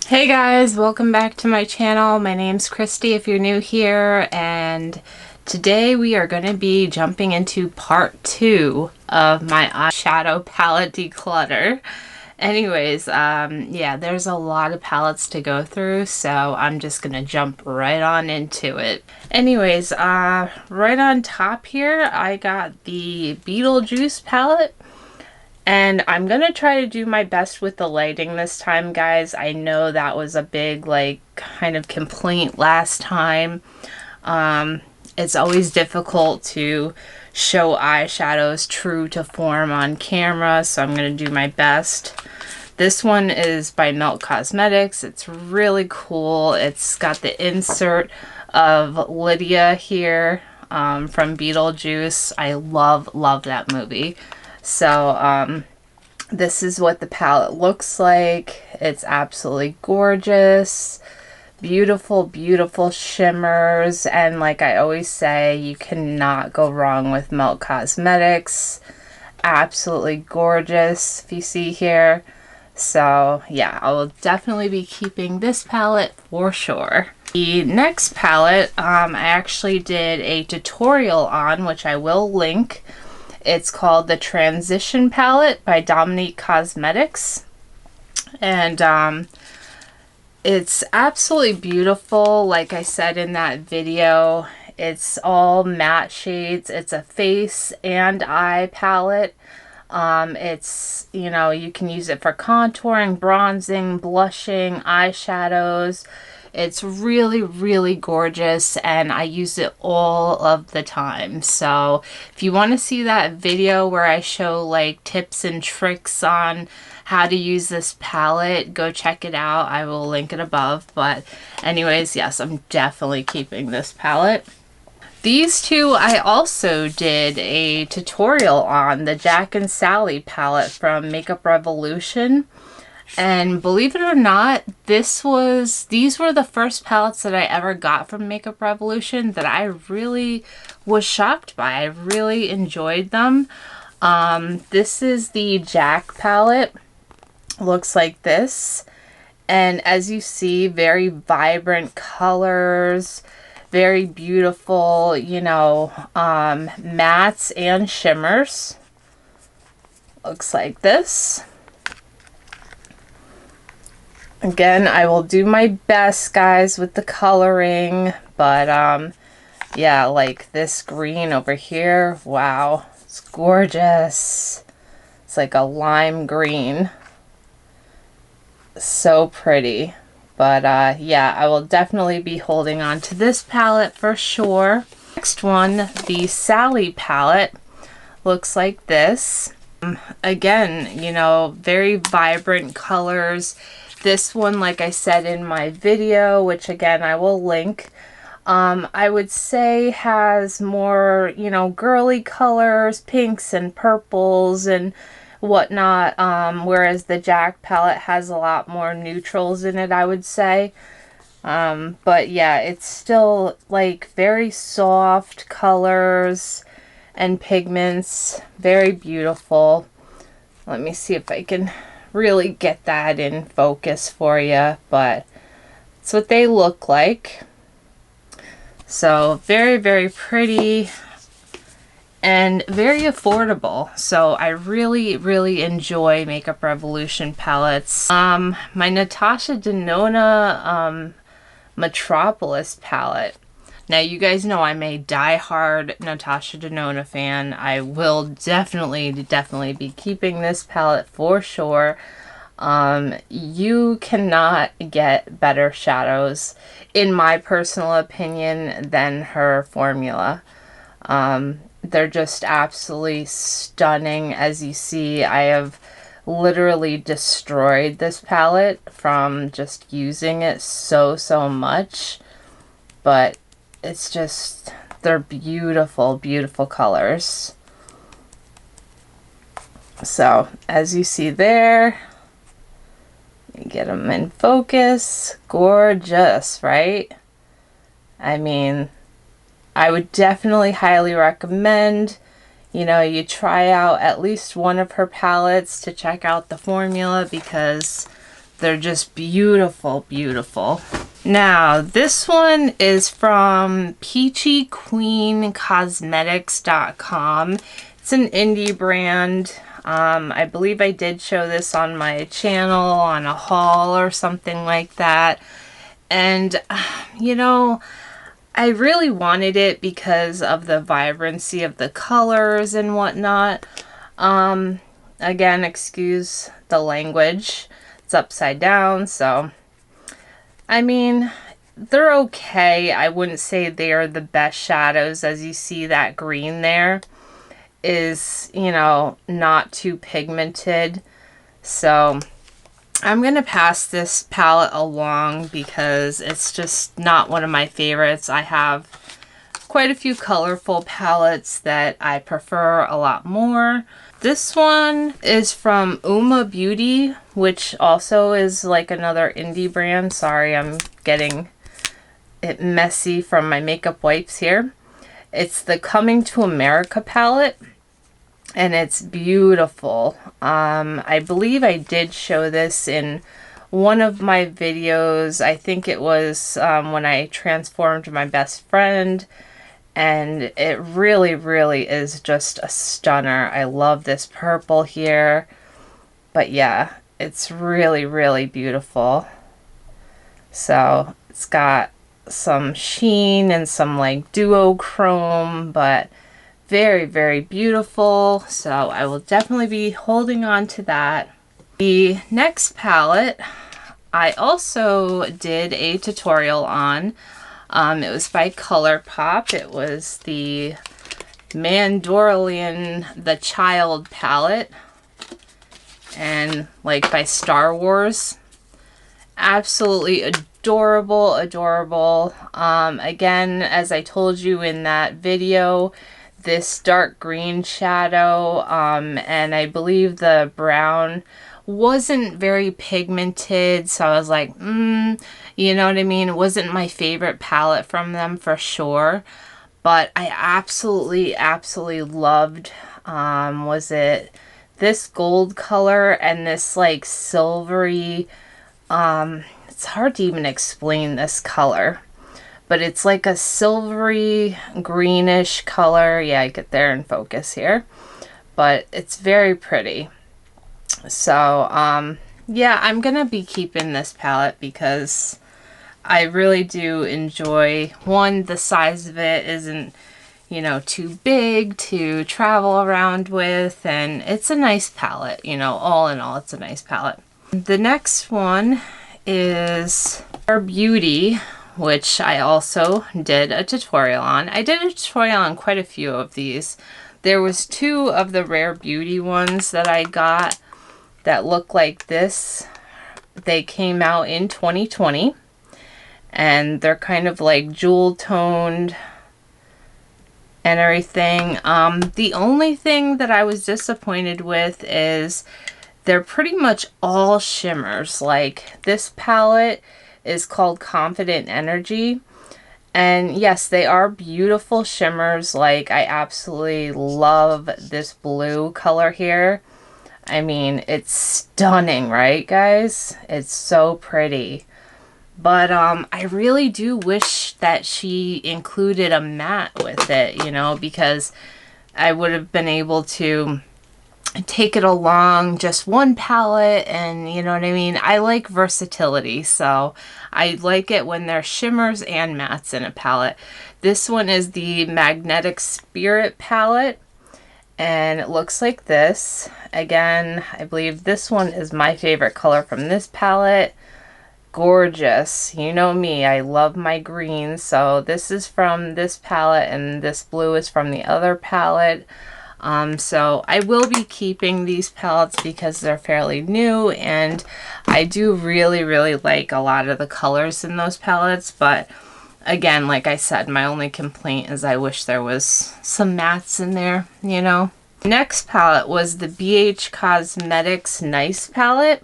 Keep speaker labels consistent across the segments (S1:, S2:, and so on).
S1: Hey guys, welcome back to my channel. My name's Christy if you're new here, and today we are going to be jumping into part 2 of my eyeshadow palette declutter. Anyways, yeah, there's a lot of palettes to go through, so I'm just going to jump right on into it. Anyways, right on top here, I got the Beetlejuice palette. And I'm going to try to do my best with the lighting this time, guys. I know that was a big, kind of complaint last time. It's always difficult to show eyeshadows true to form on camera, so I'm going to do my best. This one is by Melt Cosmetics. It's really cool. It's got the insert of Lydia here from Beetlejuice. I love that movie. So, this is what the palette looks like. It's absolutely gorgeous. Beautiful, beautiful shimmers. And like I always say, you cannot go wrong with Melt Cosmetics. Absolutely gorgeous, if you see here. So, yeah, I will definitely be keeping this palette for sure. The next palette, I actually did a tutorial on, which I will link. It's called the Transition Palette by Dominique Cosmetics. And it's absolutely beautiful. Like I said in that video, it's all matte shades. It's a face and eye palette. It's, you know, you can use it for contouring, bronzing, blushing, eyeshadows. It's really, really gorgeous, and I use it all of the time. So if you want to see that video where I show like tips and tricks on how to use this palette, go check it out. I will link it above. But anyways, yes, I'm definitely keeping this palette. These two I also did a tutorial on, the Jack and Sally palette from Makeup Revolution. And believe it or not, these were the first palettes that I ever got from Makeup Revolution that I really was shocked by. I really enjoyed them. This is the Jack palette. Looks like this. And as you see, very vibrant colors, very beautiful, you know, mattes and shimmers. Looks like this. Again, I will do my best, guys, with the coloring, but yeah, like this green over here, wow, it's gorgeous. It's like a lime green. So pretty. But yeah, I will definitely be holding on to this palette for sure. Next one, the Sally palette, looks like this. Again, you know, very vibrant colors. This one, like I said in my video, which again I will link, I would say has more, you know, girly colors, pinks and purples and whatnot, whereas the Jack palette has a lot more neutrals in it, I would say. But yeah, it's still like very soft colors and pigments, very beautiful. Let me see if I can really get that in focus for you, but it's what they look like. So very, very pretty and very affordable. So I really, really enjoy Makeup Revolution palettes. My Natasha Denona Metropolis palette. Now, you guys know I'm a die-hard Natasha Denona fan. I will definitely be keeping this palette for sure. You cannot get better shadows, in my personal opinion, than her formula. They're just absolutely stunning. As you see, I have literally destroyed this palette from just using it so much. But it's just, they're beautiful, beautiful colors. So, as you see there, you get them in focus. Gorgeous, right? I mean, I would definitely highly recommend, you know, you try out at least one of her palettes to check out the formula, because They're just beautiful, beautiful. Now, this one is from Peachy Queen Cosmetics.com. It's an indie brand. I believe I did show this on my channel on a haul or something like that. And, you know, I really wanted it because of the vibrancy of the colors and whatnot. Again, excuse the language. It's upside down, so I mean, they're okay. I wouldn't say they're the best shadows. As you see, that green there is, you know, not too pigmented. So I'm going to pass this palette along because it's just not one of my favorites. I have quite a few colorful palettes that I prefer a lot more. This one is from Uma Beauty, which also is like another indie brand. Sorry, I'm getting it messy from my makeup wipes here. It's the Coming to America palette, and it's beautiful. I believe I did show this in one of my videos. I think it was when I transformed my best friend. And it really, really is just a stunner. I love this purple here. But yeah, it's really, really beautiful. So it's got some sheen and some like duochrome, but very, very beautiful. So I will definitely be holding on to that. The next palette, I also did a tutorial on. It was by Colourpop. It was the Mandalorian The Child palette. And like by Star Wars. Absolutely adorable, adorable. Again, as I told you in that video, this dark green shadow, and I believe the brown wasn't very pigmented, so I was like, you know what I mean? It wasn't my favorite palette from them for sure, but I absolutely, absolutely loved, was it this gold color and this like silvery, it's hard to even explain this color, but it's like a silvery greenish color. Yeah, I get there in focus here, but it's very pretty. So, yeah, I'm gonna be keeping this palette because I really do enjoy, one, the size of it isn't, you know, too big to travel around with, and it's a nice palette, you know, all in all, it's a nice palette. The next one is Rare Beauty, which I also did a tutorial on. I did a tutorial on quite a few of these. There was 2 of the Rare Beauty ones that I got that look like this. They came out in 2020 and they're kind of like jewel toned and everything. The only thing that I was disappointed with is they're pretty much all shimmers. Like this palette is called Confident Energy, and yes, they are beautiful shimmers. Like I absolutely love this blue color here. I mean, it's stunning, right, guys? It's so pretty. But I really do wish that she included a matte with it, you know, because I would have been able to take it along just one palette, and you know what I mean? I like versatility, so I like it when there's shimmers and mattes in a palette. This one is the Magnetic Spirit palette, and it looks like this. Again, I believe this one is my favorite color from this palette. Gorgeous. You know me, I love my greens. So this is from this palette and this blue is from the other palette. So I will be keeping these palettes because they're fairly new, and I do really, really like a lot of the colors in those palettes. But again, like I said, my only complaint is I wish there was some mattes in there, you know. Next palette was the BH Cosmetics Nice palette.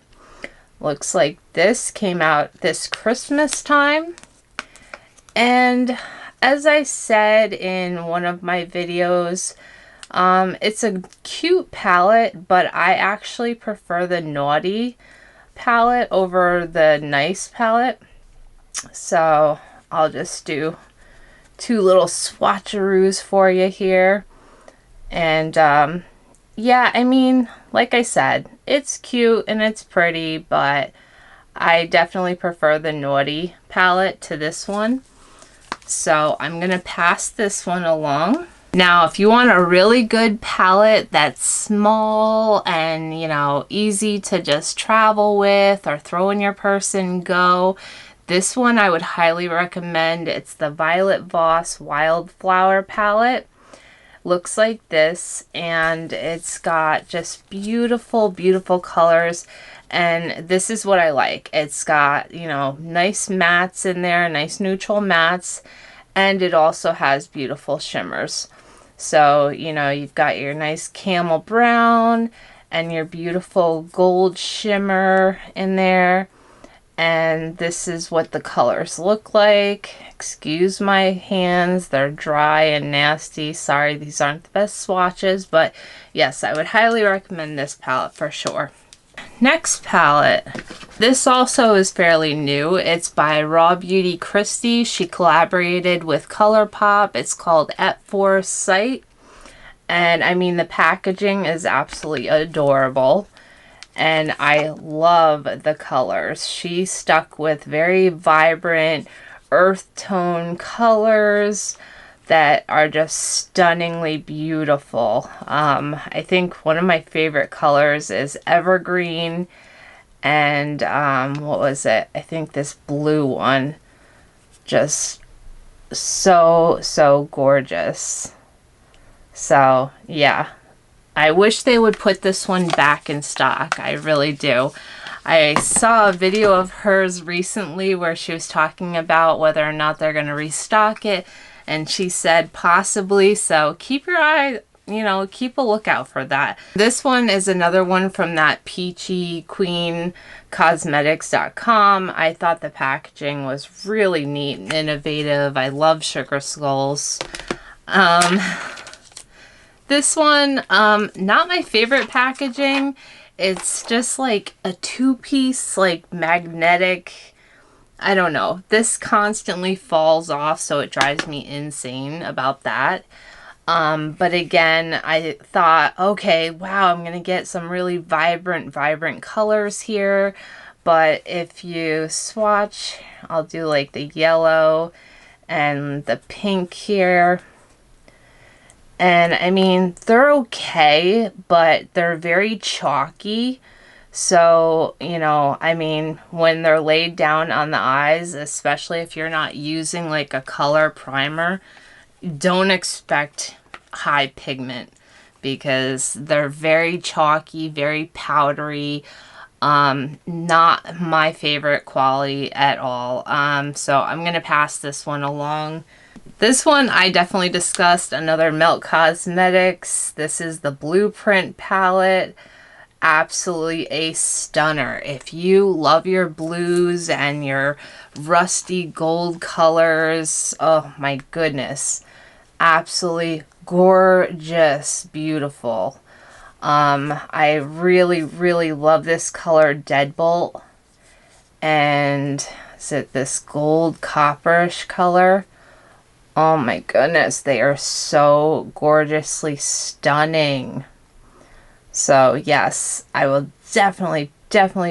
S1: Looks like this came out this Christmas time. And as I said in one of my videos, it's a cute palette, but I actually prefer the Naughty palette over the Nice palette. So I'll just do two little swatcheroos for you here. And yeah, I mean, like I said, it's cute and it's pretty, but I definitely prefer the Naughty palette to this one. So I'm gonna pass this one along. Now, if you want a really good palette that's small and, you know, easy to just travel with or throw in your purse and go, this one I would highly recommend. It's the Violet Voss Wildflower palette. Looks like this, and it's got just beautiful, beautiful colors. And this is what I like. It's got, you know, nice mattes in there, nice neutral mattes, and it also has beautiful shimmers. So, you know, you've got your nice camel brown and your beautiful gold shimmer in there. And this is what the colors look like. Excuse my hands, they're dry and nasty. Sorry, these aren't the best swatches, but yes, I would highly recommend this palette for sure. Next palette. This also is fairly new. It's by Raw Beauty Christy. She collaborated with ColourPop. It's called At Foresight. And I mean, the packaging is absolutely adorable. And I love the colors. She stuck with very vibrant earth tone colors that are just stunningly beautiful. I think one of my favorite colors is Evergreen, and what was it? I think this blue one. Just so gorgeous. So yeah, I wish they would put this one back in stock. I really do. I saw a video of hers recently where she was talking about whether or not they're going to restock it, and she said possibly, so keep your eye, you know, keep a lookout for that. This one is another one from that Peachy Queen Cosmetics.com. I thought the packaging was really neat and innovative. I love sugar skulls. This one, not my favorite packaging. It's just like a two-piece, like magnetic, I don't know. This constantly falls off, so it drives me insane about that. But again, I thought, okay, wow, I'm gonna get some really vibrant colors here. But if you swatch, I'll do like the yellow and the pink here. And I mean, they're okay, but they're very chalky. So, you know, I mean, when they're laid down on the eyes, especially if you're not using like a color primer, don't expect high pigment because they're very chalky, very powdery. Not my favorite quality at all. So I'm going to pass this one along. This one I definitely discussed, another Milk Cosmetics. This is the Blueprint palette. Absolutely a stunner. If you love your blues and your rusty gold colors, oh my goodness. Absolutely gorgeous, beautiful. I really love this color, Deadbolt. And is it this gold copperish color? Oh my goodness, they are so gorgeously stunning. So yes, I will definitely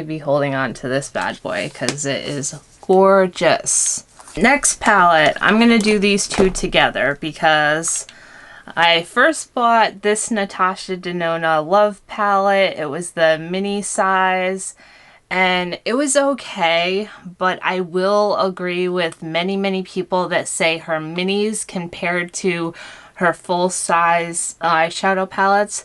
S1: be holding on to this bad boy because it is gorgeous. Next palette, I'm going to do these two together because I first bought this Natasha Denona Love palette. It was the mini size. And it was okay, but I will agree with many people that say her minis compared to her full-size eyeshadow palettes,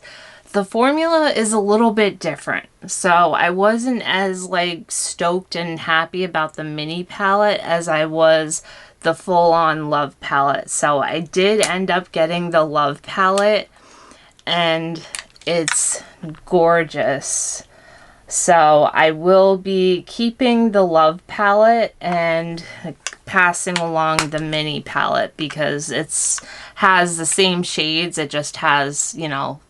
S1: the formula is a little bit different. So I wasn't as like stoked and happy about the mini palette as I was the full-on Love palette. So I did end up getting the Love palette, and it's gorgeous. So I will be keeping the Love palette and passing along the mini palette because it's has the same shades. It just has, you know,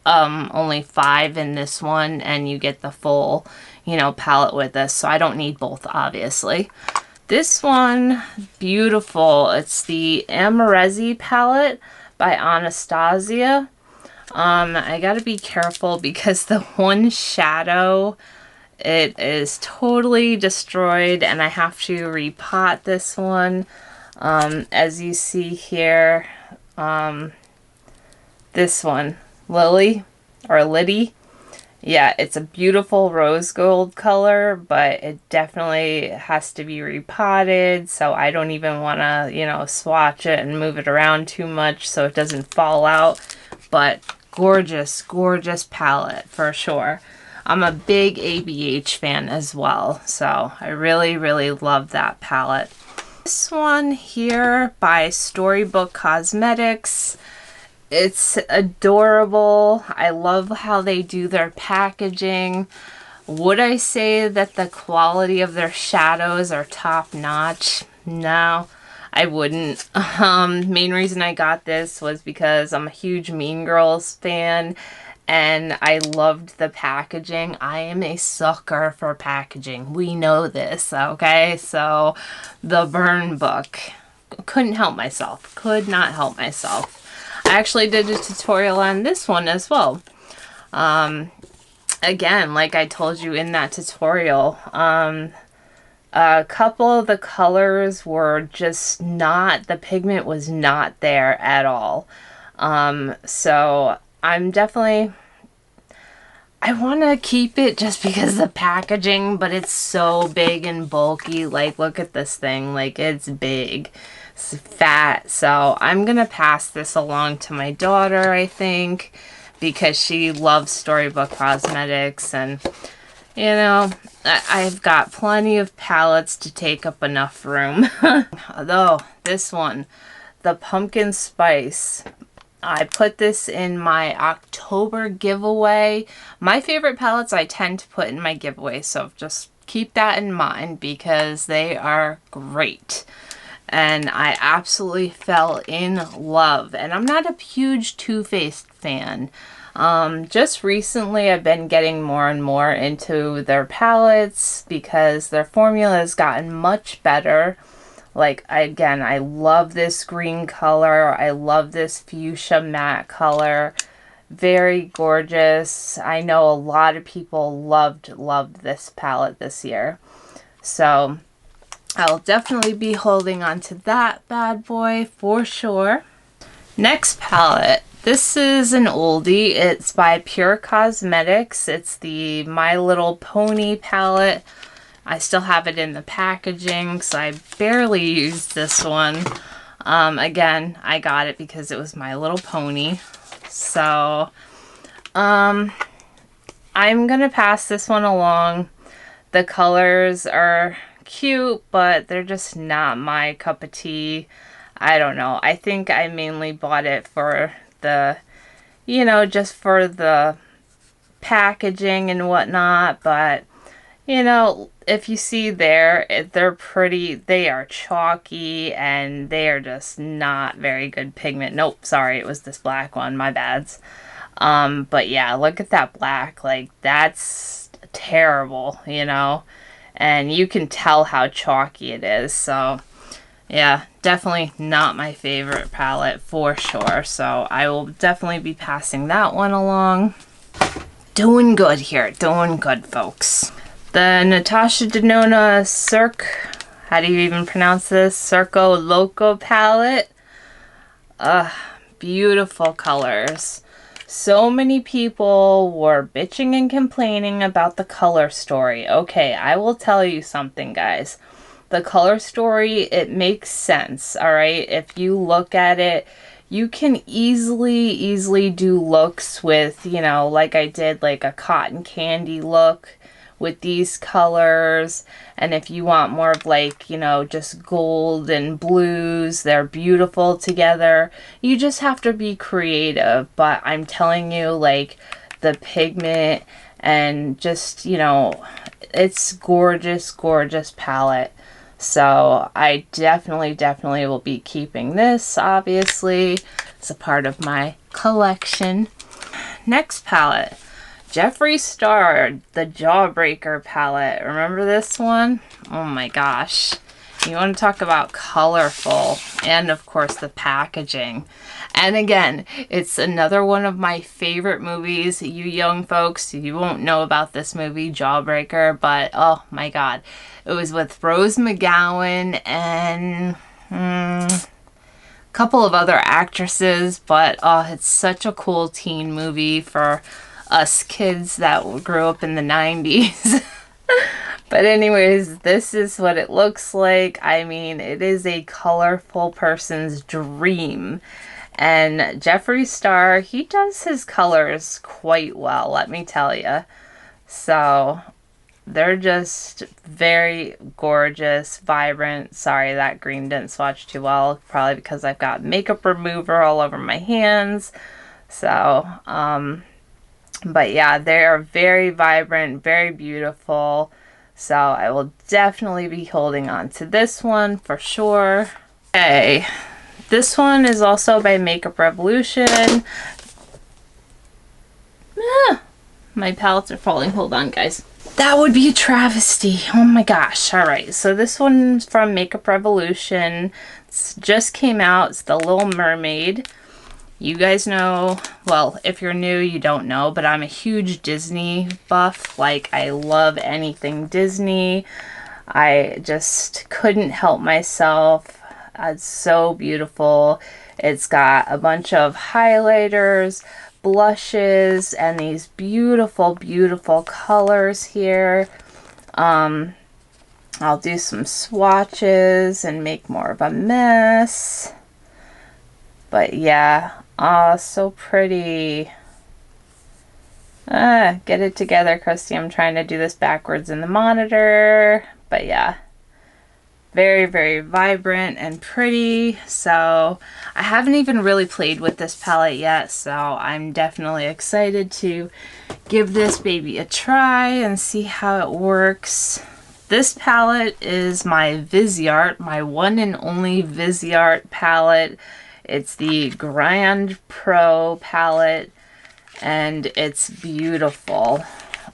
S1: only 5 in this one, and you get the full, you know, palette with this, so I don't need both, obviously. This one, beautiful. It's the Amarezzi palette by Anastasia. I gotta be careful because the one shadow, it is totally destroyed, and I have to repot this one. As you see here, this one, Lily, or Liddy. Yeah, it's a beautiful rose gold color, but it definitely has to be repotted, so I don't even want to, you know, swatch it and move it around too much so it doesn't fall out. But gorgeous, gorgeous palette for sure. I'm a big ABH fan as well, so I really, really love that palette. This one here by Storybook Cosmetics. It's adorable. I love how they do their packaging. Would I say that the quality of their shadows are top notch? No, I wouldn't. Main reason I got this was because I'm a huge Mean Girls fan and I loved the packaging. I am a sucker for packaging. We know this, okay? So the Burn Book. Couldn't help myself. Could not help myself. I actually did a tutorial on this one as well. Again, like I told you in that tutorial, a couple of the colors were just not, the pigment was not there at all. So I'm definitely, I want to keep it just because of the packaging, but it's so big and bulky. Like, look at this thing. Like, it's big. It's fat. So I'm going to pass this along to my daughter, I think, because she loves Storybook Cosmetics. And, you know, I've got plenty of palettes to take up enough room. Although, this one, the Pumpkin Spice, I put this in my October giveaway. My favorite palettes I tend to put in my giveaway, so just keep that in mind because they are great. And I absolutely fell in love. And I'm not a huge Too Faced fan. Just recently I've been getting more and more into their palettes because their formula has gotten much better. Like, again, I love this green color. I love this fuchsia matte color. Very gorgeous. I know a lot of people loved this palette this year. So I'll definitely be holding on to that bad boy for sure. Next palette. This is an oldie. It's by Pure Cosmetics. It's the My Little Pony palette. I still have it in the packaging, so I barely used this one. Again, I got it because it was My Little Pony. So, I'm gonna pass this one along. The colors are cute, but they're just not my cup of tea. I don't know. I think I mainly bought it for the, you know, just for the packaging and whatnot, but, you know, if you see there, they're pretty, they are chalky, and they are just not very good pigment. Nope, sorry, it was this black one, my bads. But yeah, look at that black, like, that's terrible, you know, and you can tell how chalky it is, so yeah, definitely not my favorite palette for sure, so I will definitely be passing that one along. Doing good here, doing good, folks. The Natasha Denona how do you even pronounce this? Circo Loco palette. Beautiful colors. So many people were bitching and complaining about the color story. Okay, I will tell you something, guys. The color story, it makes sense, alright? If you look at it, you can easily do looks with, you know, like I did, like a cotton candy look with these colors. And if you want more of, like, you know, just gold and blues, they're beautiful together. You just have to be creative. But I'm telling you, like, the pigment and just, you know, it's gorgeous, gorgeous palette. So I definitely will be keeping this, obviously. It's a part of my collection. next palette. Jeffree Star, the Jawbreaker palette. Remember this one? Oh my gosh. You want to talk about colorful, and of course the packaging. And again, it's another one of my favorite movies. You young folks, you won't know about this movie, Jawbreaker, but oh my god. It was with Rose McGowan and a couple of other actresses, but oh, it's such a cool teen movie for us kids that grew up in the 90s. But anyways, this is what it looks like. I mean, it is a colorful person's dream. And Jeffree Star, he does his colors quite well, let me tell you. So, they're just very gorgeous, vibrant. Sorry, that green didn't swatch too well. Probably because I've got makeup remover all over my hands. So, but yeah, they are very vibrant, very beautiful. So I will definitely be holding on to this one for sure. Okay, this one is also by Makeup Revolution. My palettes are falling. Hold on, guys. That would be a travesty. Oh my gosh. Alright, so this one's from Makeup Revolution. It just came out. It's the Little Mermaid. You guys know, well, if you're new, you don't know, but I'm a huge Disney buff. Like, I love anything Disney. I just couldn't help myself. It's so beautiful. It's got a bunch of highlighters, blushes, and these beautiful, beautiful colors here. I'll do some swatches and make more of a mess. But yeah, oh, so pretty. Get it together, Christy. I'm trying to do this backwards in the monitor. But yeah, very, very vibrant and pretty. So I haven't even really played with this palette yet. So I'm definitely excited to give this baby a try and see how it works. This palette is my Viseart, my one and only Viseart palette. It's the Grand Pro palette, and it's beautiful.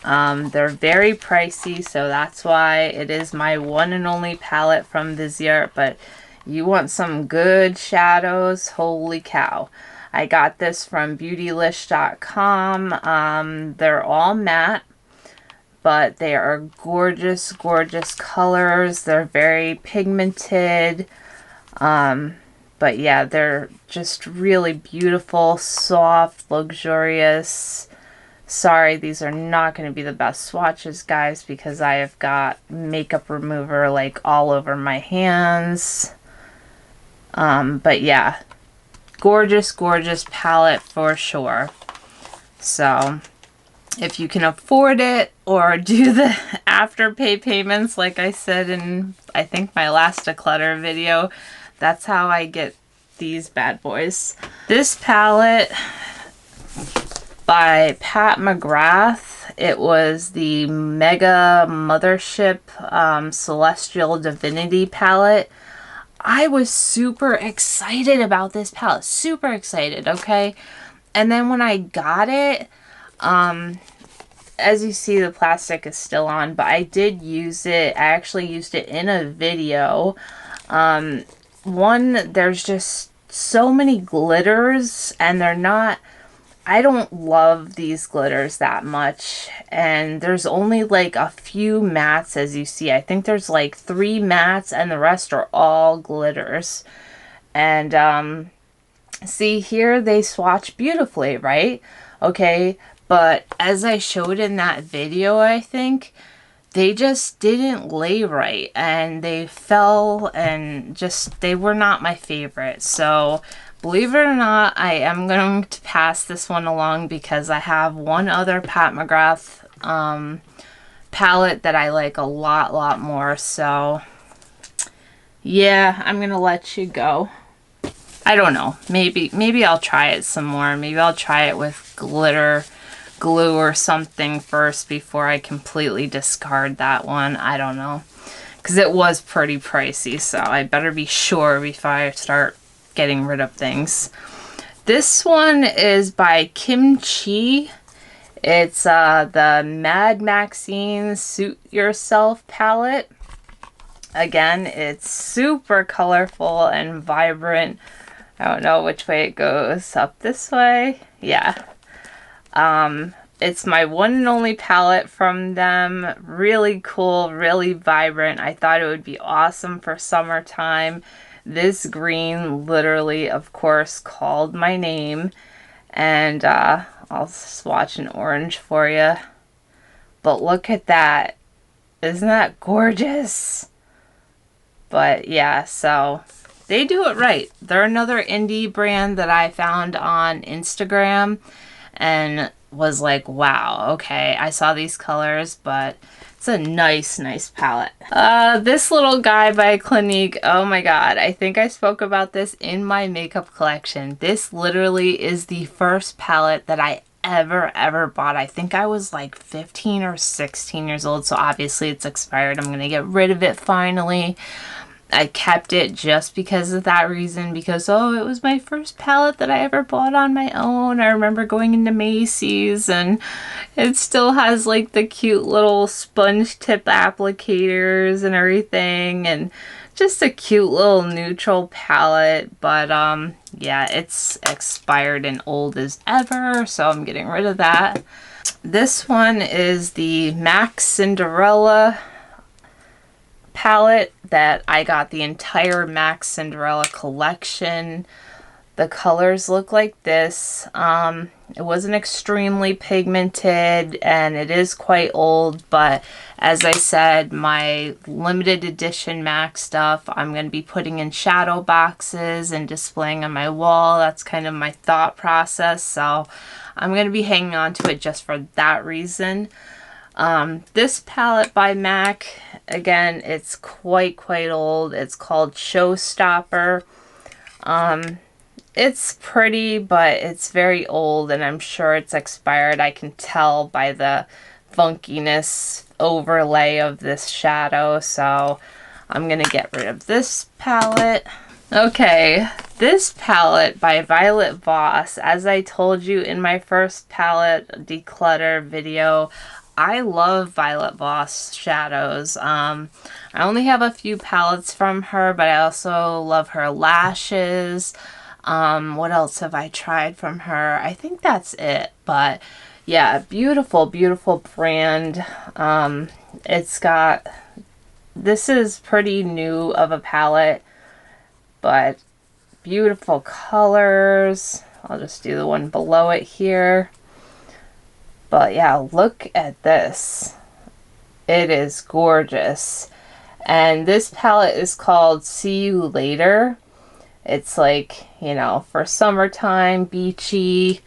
S1: They're very pricey, so that's why it is my one and only palette from Viseart. But you want some good shadows, holy cow. I got this from beautylish.com. They're all matte, but they are gorgeous, gorgeous colors. They're very pigmented. But yeah, they're just really beautiful, soft, luxurious. Sorry, these are not going to be the best swatches, guys, because I have got makeup remover like all over my hands. But yeah, gorgeous, gorgeous palette for sure. So if you can afford it or do the afterpay payments, like I said in, I think, my last declutter video, that's how I get these bad boys. This palette by Pat McGrath. It was the Mega Mothership Celestial Divinity palette. I was super excited about this palette. Super excited, okay? And then when I got it, as you see, the plastic is still on, but I did use it. I actually used it in a video. One, there's just so many glitters, and they're not, I don't love these glitters that much, and there's only like a few mattes, as you see. I think there's like 3 mattes, and the rest are all glitters. And see here, they swatch beautifully, right? Okay, but as I showed in that video, I think they just didn't lay right, and they fell, and just, they were not my favorite. So believe it or not, I am going to pass this one along because I have one other Pat McGrath palette that I like a lot more. So yeah, I'm gonna let you go. I don't know, maybe I'll try it some more. Maybe I'll try it with glitter glue or something first before I completely discard that one. I don't know, because it was pretty pricey, so I better be sure before I start getting rid of things. This one is by Kimchi. It's the Mad Maxine Suit Yourself palette. Again, it's super colorful and vibrant. I don't know which way it goes. Up this way? Yeah. It's my one and only palette from them. Really cool, really vibrant. I thought it would be awesome for summertime. This green literally, of course, called my name. And I'll swatch an orange for you. But look at that. Isn't that gorgeous? But yeah, so they do it right. They're another indie brand that I found on Instagram and was like, wow, okay, I saw these colors, but it's a nice palette. This little guy by Clinique, oh my god, I think I spoke about this in my makeup collection. This literally is the first palette that I ever bought. I think I was like 15 or 16 years old, so obviously it's expired. I'm gonna get rid of it finally. I kept it just because of that reason, because oh, it was my first palette that I ever bought on my own. I remember going into Macy's and it still has like the cute little sponge tip applicators and everything, and just a cute little neutral palette. But yeah, it's expired and old as ever, so I'm getting rid of that. This one is the MAC Cinderella palette that I got the entire MAC Cinderella collection. The colors look like this. It wasn't extremely pigmented and it is quite old, but as I said, my limited edition MAC stuff I'm going to be putting in shadow boxes and displaying on my wall. That's kind of my thought process, so I'm going to be hanging on to it just for that reason. This palette by MAC, again, it's quite old. It's called Showstopper. It's pretty, but it's very old and I'm sure it's expired. I can tell by the funkiness overlay of this shadow, so I'm gonna get rid of this palette. Okay, this palette by Violet Voss, as I told you in my first palette declutter video, I love Violet Voss shadows. I only have a few palettes from her, but I also love her lashes. What else have I tried from her? I think that's it. But yeah, beautiful brand. It's got, this is pretty new of a palette, but beautiful colors. I'll just do the one below it here. But yeah, look at this. It is gorgeous. And this palette is called See You Later. It's like, you know, for summertime, beachy.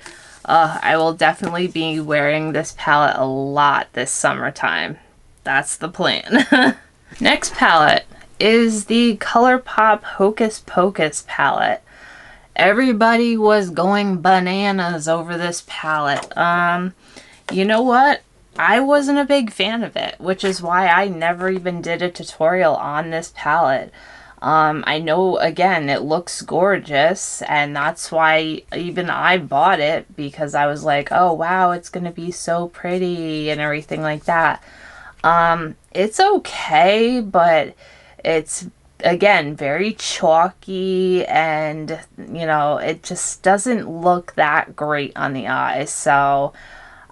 S1: I will definitely be wearing this palette a lot this summertime. That's the plan. Next palette is the ColourPop Hocus Pocus palette. Everybody was going bananas over this palette. You know what? I wasn't a big fan of it, which is why I never even did a tutorial on this palette. I know, again, it looks gorgeous, and that's why even I bought it, because I was like, oh wow, it's gonna be so pretty and everything like that. It's okay, but it's, again, very chalky, and you know, it just doesn't look that great on the eyes. So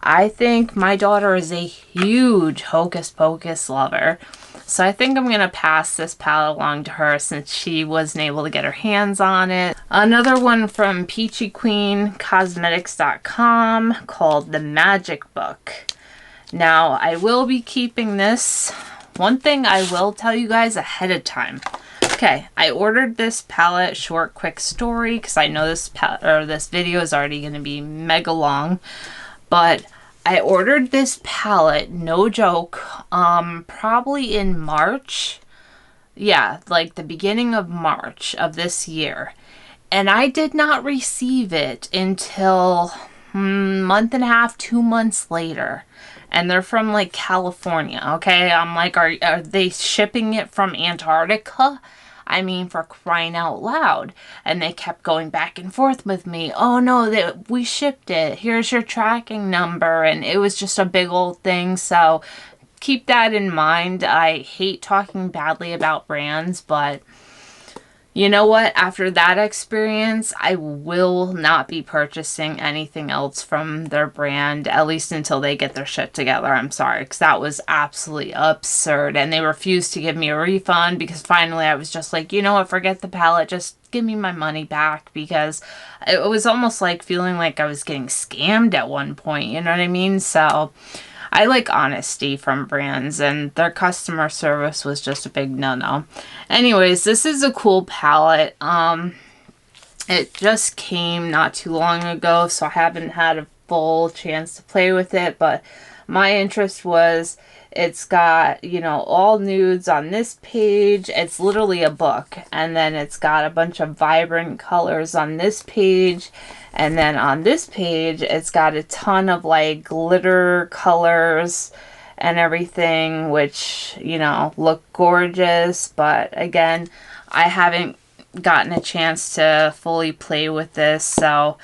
S1: I think my daughter is a huge Hocus Pocus lover, so I think I'm going to pass this palette along to her since she wasn't able to get her hands on it. Another one from Peachy Queen Cosmetics.com called The Magic Book. Now, I will be keeping this. One thing I will tell you guys ahead of time. Okay, I ordered this palette, short, quick story, because I know this video is already going to be mega long. But I ordered this palette, no joke, probably in March. Yeah, like the beginning of March of this year. And I did not receive it until month and a half, 2 months later. And they're from like California, okay? I'm like, are they shipping it from Antarctica? I mean, for crying out loud. And they kept going back and forth with me. Oh no, we shipped it. Here's your tracking number. And it was just a big old thing. So keep that in mind. I hate talking badly about brands, but you know what? After that experience, I will not be purchasing anything else from their brand, at least until they get their shit together. I'm sorry, because that was absolutely absurd. And they refused to give me a refund because finally I was just like, you know what? Forget the palette. Just give me my money back, because it was almost like feeling like I was getting scammed at one point. You know what I mean? So I like honesty from brands, and their customer service was just a big no-no. Anyways, this is a cool palette. It just came not too long ago, so I haven't had a full chance to play with it, but my interest was it's got, you know, all nudes on this page. It's literally a book, and then it's got a bunch of vibrant colors on this page. And then on this page, it's got a ton of like glitter colors and everything, which, you know, look gorgeous. But again, I haven't gotten a chance to fully play with this. So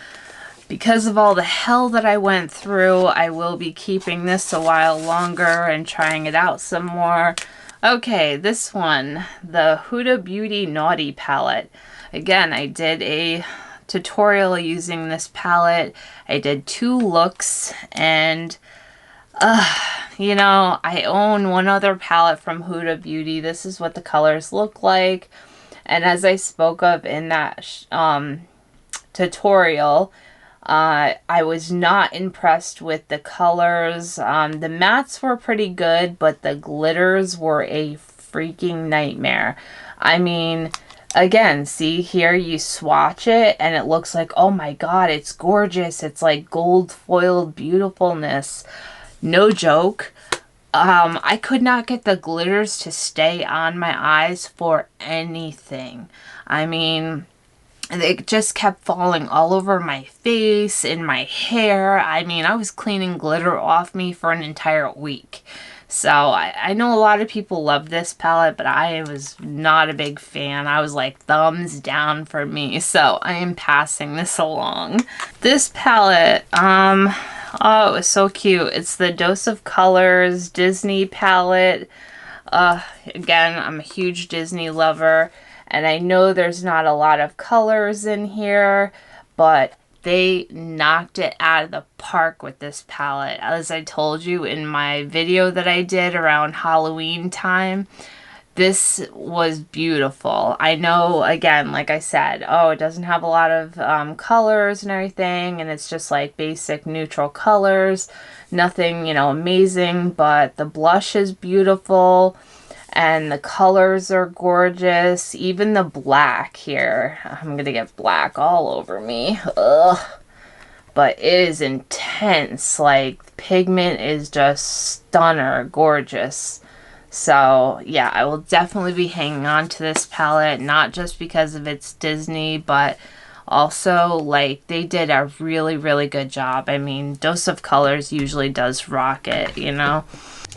S1: because of all the hell that I went through, I will be keeping this a while longer and trying it out some more. Okay, this one, the Huda Beauty Naughty palette. Again, I did a tutorial using this palette. I did 2 looks, and you know, I own one other palette from Huda Beauty. This is what the colors look like, and as I spoke of in that tutorial, I was not impressed with the colors. The mattes were pretty good, but the glitters were a freaking nightmare. I mean, again, see here, you swatch it and it looks like, oh my god, it's gorgeous. It's like gold foiled beautifulness. No joke. I could not get the glitters to stay on my eyes for anything. I mean, they just kept falling all over my face, in my hair. I mean, I was cleaning glitter off me for an entire week. So I know a lot of people love this palette, but I was not a big fan. I was like, thumbs down for me. So I am passing this along. This palette, oh, it was so cute. It's the Dose of Colors Disney palette. Again, I'm a huge Disney lover, and I know there's not a lot of colors in here, but they knocked it out of the park with this palette. As I told you in my video that I did around Halloween time, this was beautiful. I know, again, like I said, oh, it doesn't have a lot of colors and everything, and it's just like basic neutral colors. Nothing, you know, amazing, but the blush is beautiful. And the colors are gorgeous. Even the black here. I'm going to get black all over me. Ugh. But it is intense. Like, pigment is just stunner gorgeous. So, yeah, I will definitely be hanging on to this palette. Not just because of its Disney, but also, like, they did a really, really good job. I mean, Dose of Colors usually does rock it, you know?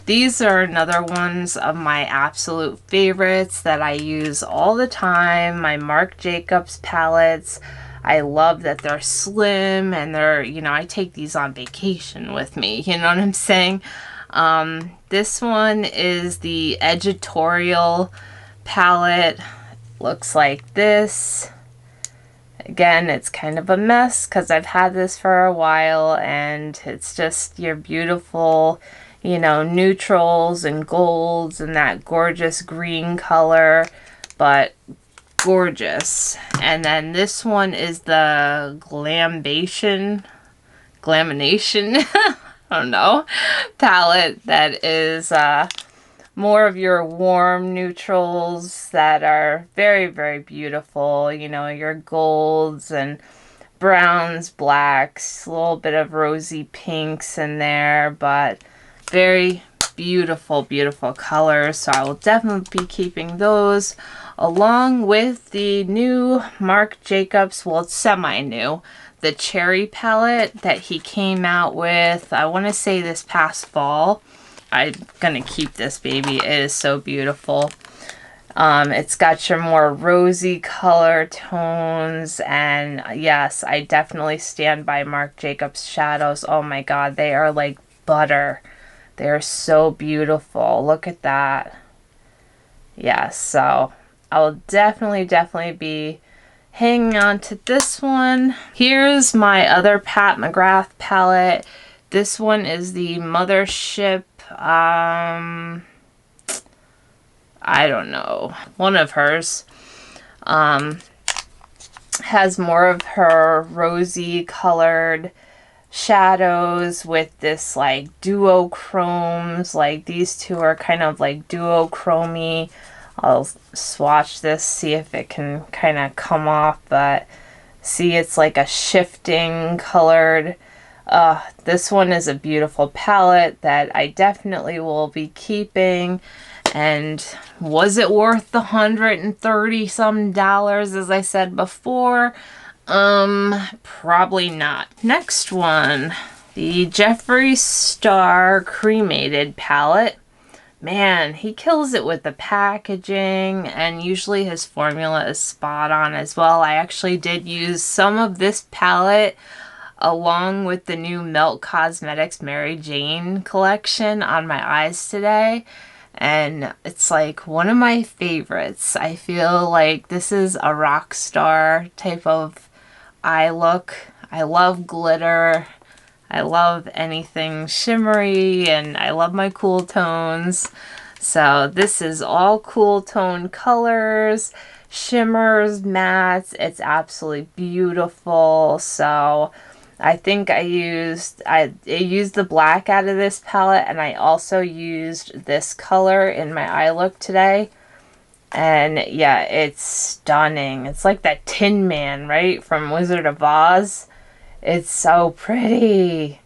S1: These are another ones of my absolute favorites that I use all the time. My Marc Jacobs palettes. I love that they're slim and they're, you know, I take these on vacation with me. You know what I'm saying? This one is the Editorial palette. Looks like this. Again, it's kind of a mess because I've had this for a while, and it's just your beautiful, you know, neutrals and golds and that gorgeous green color, but gorgeous. And then this one is the Glamination, I don't know, palette that is more of your warm neutrals that are very, very beautiful. You know, your golds and browns, blacks, a little bit of rosy pinks in there, but very beautiful, beautiful colors. So I will definitely be keeping those, along with the new Marc Jacobs, well, it's semi-new, the Cherry palette that he came out with, I want to say this past fall. I'm gonna keep this baby. It is so beautiful. It's got your more rosy color tones, and yes, I definitely stand by Marc Jacobs shadows. Oh my god, they are like butter. They're so beautiful. Look at that. Yes, so I will definitely be hanging on to this one. Here's my other Pat McGrath palette. This one is the Mothership, I don't know, one of hers. Has more of her rosy colored shadows with this like duochromes. Like these two are kind of like duochromy. I'll swatch this, see if it can kind of come off, but see, it's like a shifting colored. This one is a beautiful palette that I definitely will be keeping. And was it worth the $130 some as I said before? Probably not. Next one, the Jeffree Star Cremated palette. Man, he kills it with the packaging, and usually his formula is spot on as well. I actually did use some of this palette along with the new Melt Cosmetics Mary Jane collection on my eyes today. And it's like one of my favorites. I feel like this is a rock star type of eye look. I love glitter. I love anything shimmery, and I love my cool tones. So this is all cool tone colors, shimmers, mattes. It's absolutely beautiful. So I think I used the black out of this palette, and I also used this color in my eye look today. And yeah, it's stunning. It's like that Tin Man, right, from Wizard of Oz. It's so pretty.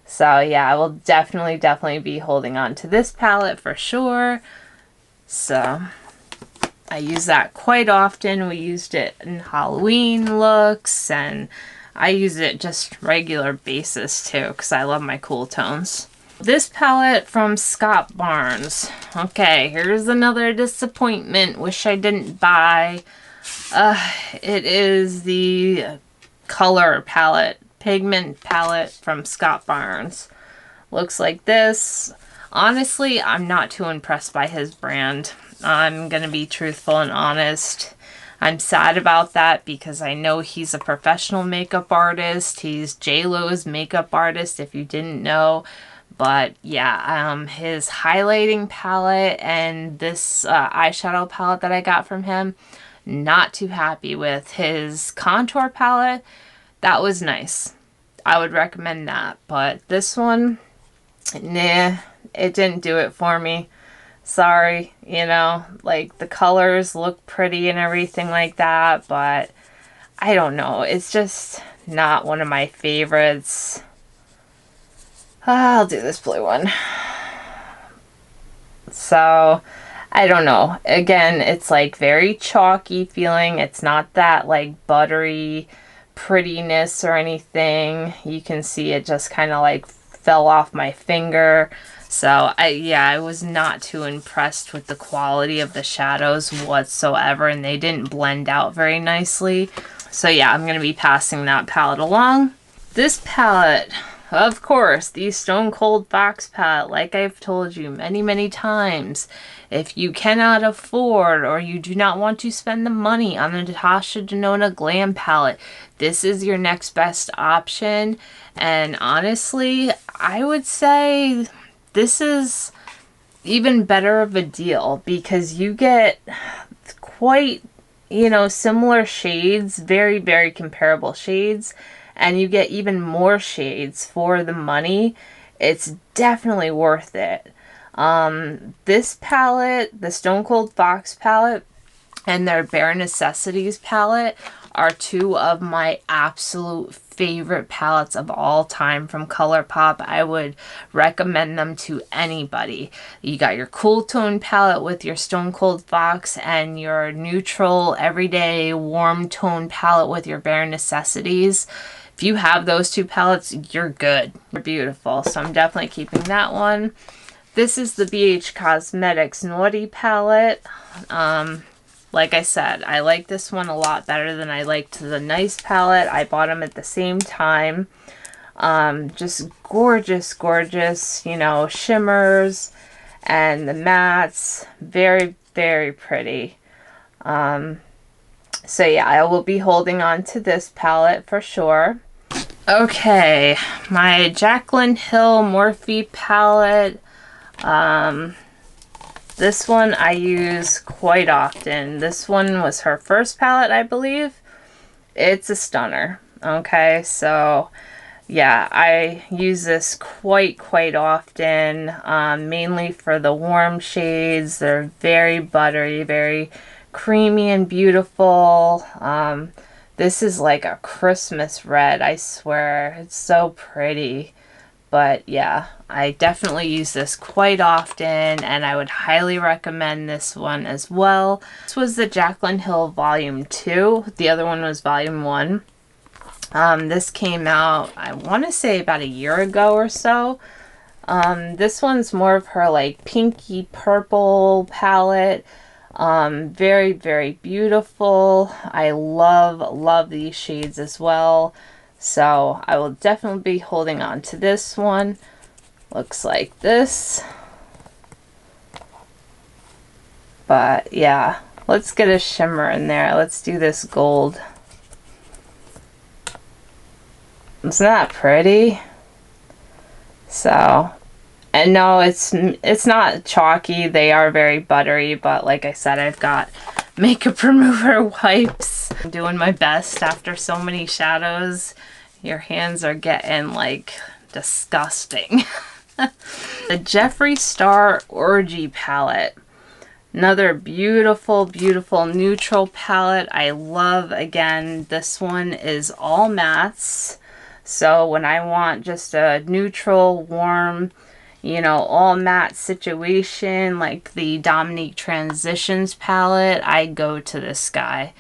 S1: So yeah, I will definitely be holding on to this palette for sure. So I use that quite often. We used it in Halloween looks, and I use it just regular basis too, because I love my cool tones. This palette from Scott Barnes. Okay, here's another disappointment. Wish I didn't buy. It is the color palette, pigment palette from Scott Barnes. Looks like this. Honestly, I'm not too impressed by his brand. I'm gonna be truthful and honest. I'm sad about that because I know he's a professional makeup artist. He's J-Lo's makeup artist, if you didn't know. But yeah, his highlighting palette and this eyeshadow palette that I got from him, not too happy with. His contour palette, that was nice. I would recommend that. But this one, nah, it didn't do it for me. Sorry, you know, like the colors look pretty and everything like that, but I don't know. It's just not one of my favorites. I'll do this blue one. So, I don't know. Again, it's like very chalky feeling. It's not that like buttery prettiness or anything. You can see it just kind of like fell off my finger. So I was not too impressed with the quality of the shadows whatsoever, and they didn't blend out very nicely. So yeah, I'm going to be passing that palette along. This palette, of course, the Stone Cold Fox palette, like I've told you many times, if you cannot afford or you do not want to spend the money on the Natasha Denona Glam palette, this is your next best option. And honestly, I would say this is even better of a deal because you get quite, you know, similar shades, very comparable shades, and you get even more shades for the money. It's definitely worth it. This palette, the Stone Cold Fox palette, and their Bare Necessities palette are two of my absolute favorite palettes of all time from ColourPop. I would recommend them to anybody. You got your cool tone palette with your Stone Cold Fox and your neutral, everyday, warm tone palette with your Bare Necessities. If you have those two palettes, you're good. They're beautiful. So I'm definitely keeping that one. This is the BH Cosmetics Naughty palette. Like I said, I like this one a lot better than I liked the Nice palette. I bought them at the same time. Just gorgeous, gorgeous, you know, shimmers and the mattes. Very, very pretty. So yeah, I will be holding on to this palette for sure. Okay, my Jaclyn Hill Morphe palette. This one I use quite often. This one was her first palette, I believe. It's a stunner. Okay, so yeah, I use this quite often, mainly for the warm shades. They're very buttery, very creamy and beautiful. This is like a Christmas red, I swear. It's so pretty. But yeah, I definitely use this quite often, and I would highly recommend this one as well. This was the Jaclyn Hill Volume 2. The other one was Volume 1. This came out, I want to say about a year ago or so. This one's more of her like pinky purple palette. Very, very beautiful. I love these shades as well. So I will definitely be holding on to this one. Looks like this. But yeah, let's get a shimmer in there. Let's do this gold. Isn't that pretty? So, and no, it's not chalky. They are very buttery, but like I said, I've got makeup remover wipes. I'm doing my best after so many shadows. Your hands are getting like disgusting. The Jeffree Star Orgy palette. Another beautiful, beautiful neutral palette. I love, again, this one is all mattes. So when I want just a neutral, warm, you know, all matte situation, like the Dominique Transitions palette, I go to this guy.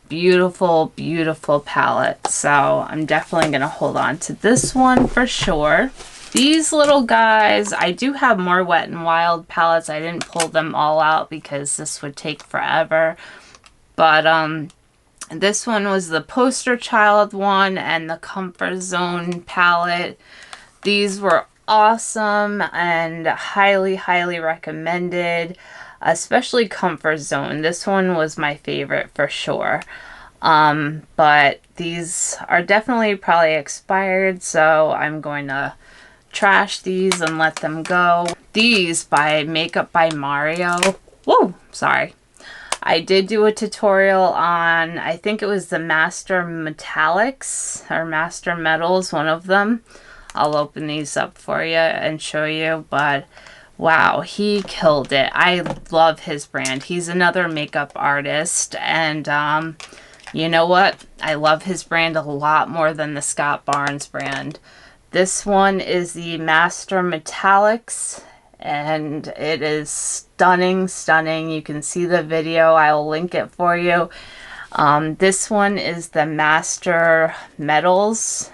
S1: Beautiful, beautiful palette. So I'm definitely going to hold on to this one for sure. These little guys, I do have more Wet n Wild palettes. I didn't pull them all out because this would take forever. But this one was the Poster Child one and the Comfort Zone palette. These were awesome and highly, highly recommended, especially Comfort Zone. This one was my favorite for sure. But these are definitely probably expired, so I'm going to trash these and let them go. These by Makeup by Mario. Whoa, sorry. I did do a tutorial on, I think it was the Master Metallics or Master Metals, one of them. I'll open these up for you and show you, but wow, he killed it. I love his brand. He's another makeup artist, and you know what? I love his brand a lot more than the Scott Barnes brand. This one is the Master Metallics, and it is stunning, stunning. You can see the video. I will link it for you. This one is the Master Metals,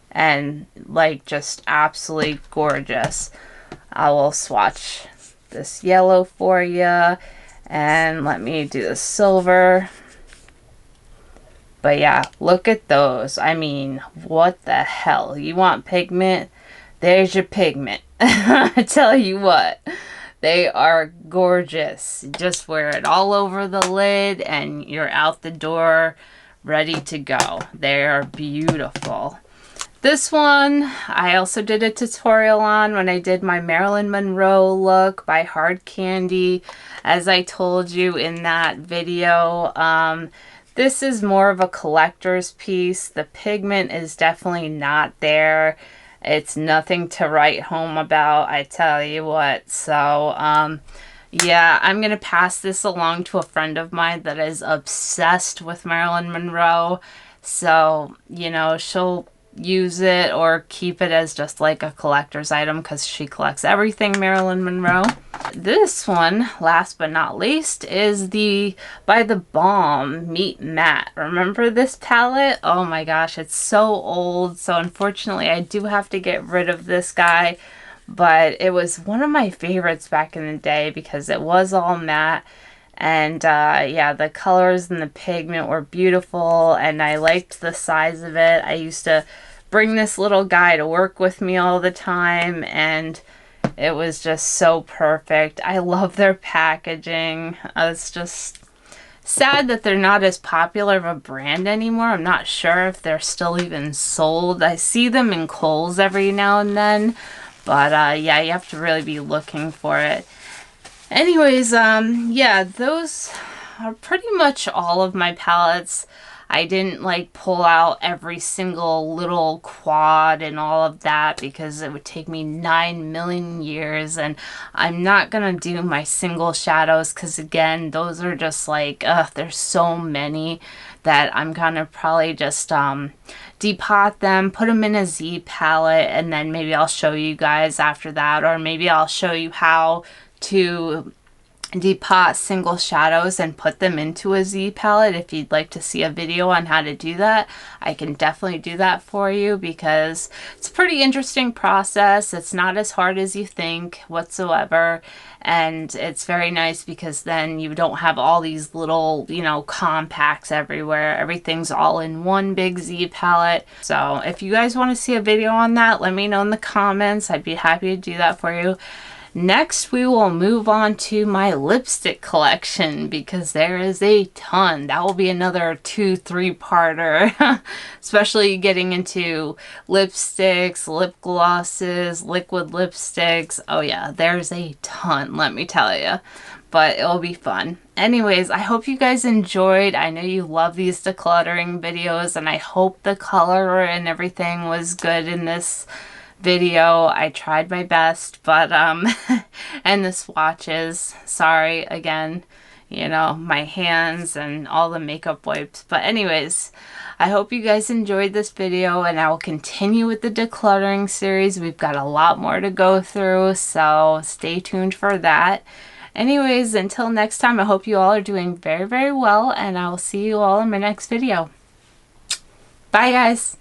S1: and like just absolutely gorgeous. I will swatch this yellow for you, and let me do the silver. But yeah, look at those. I mean, what the hell? You want pigment? There's your pigment. I tell you what, they are gorgeous. Just wear it all over the lid and you're out the door ready to go. They are beautiful. This one, I also did a tutorial on when I did my Marilyn Monroe look by Hard Candy. As I told you in that video, this is more of a collector's piece. The pigment is definitely not there. It's nothing to write home about, I tell you what. So, yeah, I'm going to pass this along to a friend of mine that is obsessed with Marilyn Monroe. So, you know, she'll use it or keep it as just like a collector's item because she collects everything Marilyn Monroe. This one, last but not least, is the By the Balm Meet Matte. Remember this palette? Oh my gosh, it's so old. So unfortunately, I do have to get rid of this guy. but it was one of my favorites back in the day because it was all matte. And yeah, the colors and the pigment were beautiful, and I liked the size of it. I used to bring this little guy to work with me all the time, and it was just so perfect. I love their packaging. It's just sad that they're not as popular of a brand anymore. I'm not sure if they're still even sold. I see them in Kohl's every now and then, but yeah, you have to really be looking for it. Anyways, yeah, those are pretty much all of my palettes. I didn't like pull out every single little quad and all of that because it would take me 9 million years, and I'm not gonna do my single shadows because again, those are just like, there's so many that I'm gonna probably just depot them, put them in a Z palette, and then maybe I'll show you guys after that, or maybe I'll show you how to depot single shadows and put them into a Z palette. If you'd like to see a video on how to do that, I can definitely do that for you because it's a pretty interesting process. It's not as hard as you think whatsoever, and it's very nice because then you don't have all these little, you know, compacts everywhere. Everything's all in one big Z palette. So if you guys want to see a video on that, let me know in the comments. I'd be happy to do that for you. Next, we will move on to my lipstick collection because there is a ton. That will be another 2-3-parter, especially getting into lipsticks, lip glosses, liquid lipsticks. Oh yeah, there's a ton, let me tell you. But it'll be fun. Anyways, I hope you guys enjoyed. I know you love these decluttering videos, and I hope the color and everything was good in this video. I tried my best, but and the swatches, sorry again, you know, my hands and all the makeup wipes. But anyways, I hope you guys enjoyed this video, and I will continue with the decluttering series. We've got a lot more to go through, so stay tuned for that. Anyways, until next time, I hope you all are doing very, very well, and I will see you all in my next video. Bye guys.